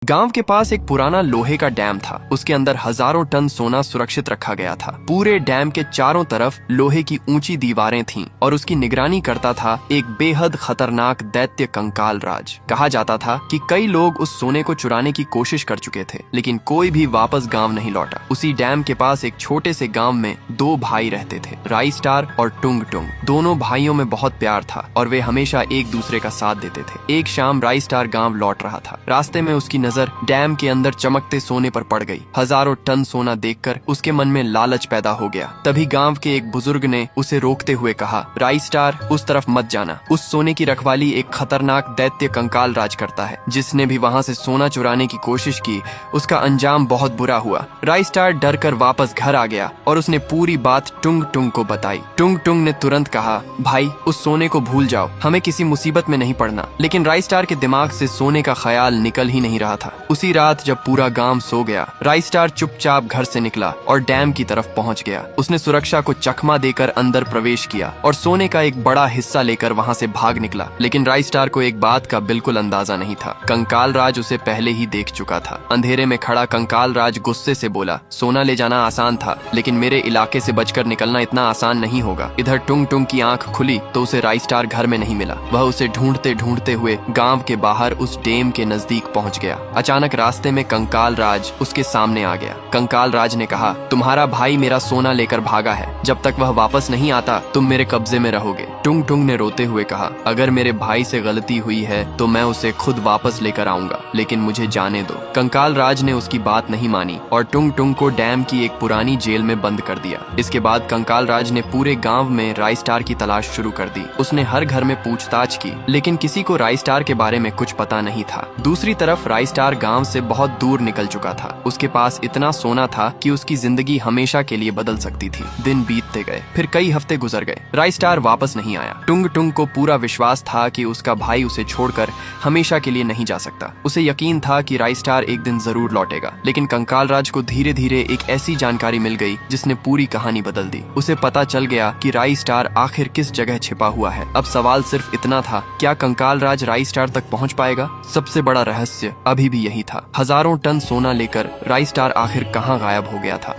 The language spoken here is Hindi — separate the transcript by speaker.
Speaker 1: गांव के पास एक पुराना लोहे का डैम था। उसके अंदर हजारों टन सोना सुरक्षित रखा गया था। पूरे डैम के चारों तरफ लोहे की ऊंची दीवारें थीं और उसकी निगरानी करता था एक बेहद खतरनाक दैत्य कंकाल राज। कहा जाता था कि कई लोग उस सोने को चुराने की कोशिश कर चुके थे, लेकिन कोई भी वापस गांव नहीं लौटा। उसी डैम के पास एक छोटे से गांव में दो भाई रहते थे, राई स्टार और टुंग टुंग। दोनों भाइयों में बहुत प्यार था और वे हमेशा एक दूसरे का साथ देते थे। एक शाम राई स्टार गांव लौट रहा था। रास्ते में उसकी नजर डैम के अंदर चमकते सोने पर पड़ गई। हजारों टन सोना देखकर उसके मन में लालच पैदा हो गया। तभी गांव के एक बुजुर्ग ने उसे रोकते हुए कहा, राई स्टार, उस तरफ मत जाना। उस सोने की रखवाली एक खतरनाक दैत्य कंकाल राज करता है। जिसने भी वहां से सोना चुराने की कोशिश की, उसका अंजाम बहुत बुरा हुआ। राई स्टार डर कर वापस घर आ गया और उसने पूरी बात टुंग टुंग को बताई। टुंग टुंग ने तुरंत कहा, भाई, उस सोने को भूल जाओ, हमें किसी मुसीबत में नहीं पड़ना। लेकिन राई स्टार के दिमाग से सोने का ख्याल निकल ही नहीं रहा था। उसी रात जब पूरा गांव सो गया, राई स्टार चुपचाप घर से निकला और डैम की तरफ पहुंच गया। उसने सुरक्षा को चकमा देकर अंदर प्रवेश किया और सोने का एक बड़ा हिस्सा लेकर वहां से भाग निकला। लेकिन राई स्टार को एक बात का बिल्कुल अंदाजा नहीं था। कंकाल राज उसे पहले ही देख चुका था। अंधेरे में खड़ा कंकाल राज गुस्से से बोला, सोना ले जाना आसान था, लेकिन मेरे इलाके से बचकर निकलना इतना आसान नहीं होगा। इधर टुंग टुंग की आंख खुली तो उसे राई स्टार घर में नहीं मिला। वह उसे ढूंढते ढूंढते हुए गांव के बाहर उस डैम के नजदीक पहुंच गया। अचानक रास्ते में कंकाल राज उसके सामने आ गया। कंकाल राज ने कहा, तुम्हारा भाई मेरा सोना लेकर भागा है। जब तक वह वापस नहीं आता, तुम मेरे कब्जे में रहोगे। टुंग टुंग ने रोते हुए कहा, अगर मेरे भाई से गलती हुई है तो मैं उसे खुद वापस लेकर आऊंगा, लेकिन मुझे जाने दो। कंकाल राज ने उसकी बात नहीं मानी और टुंग टुंग को डैम की एक पुरानी जेल में बंद कर दिया। इसके बाद कंकाल राज ने पूरे गाँव में राई स्टार की तलाश शुरू कर दी। उसने हर घर में पूछताछ की, लेकिन किसी को राई स्टार के बारे में कुछ पता नहीं था। दूसरी तरफ राई स्टार गाँव से बहुत दूर निकल चुका था। उसके पास इतना सोना था कि उसकी जिंदगी हमेशा के लिए बदल सकती थी। दिन बीतते गए, फिर कई हफ्ते गुजर गए। राई स्टार वापस नहीं आया। टुंग टुंग को पूरा विश्वास था कि उसका भाई उसे छोड़कर हमेशा के लिए नहीं जा सकता। उसे यकीन था कि राई स्टार एक दिन जरूर लौटेगा। लेकिन कंकाल राज को धीरे धीरे एक ऐसी जानकारी मिल गई जिसने पूरी कहानी बदल दी। उसे पता चल गया कि राई स्टार आखिर किस जगह छिपा हुआ है। अब सवाल सिर्फ इतना था, क्या कंकाल राज राई स्टार तक पहुंच पाएगा? सबसे बड़ा रहस्य अभी भी यही था। हजारों टन सोना लेकर राई स्टार आखिर कहां गायब हो गया था।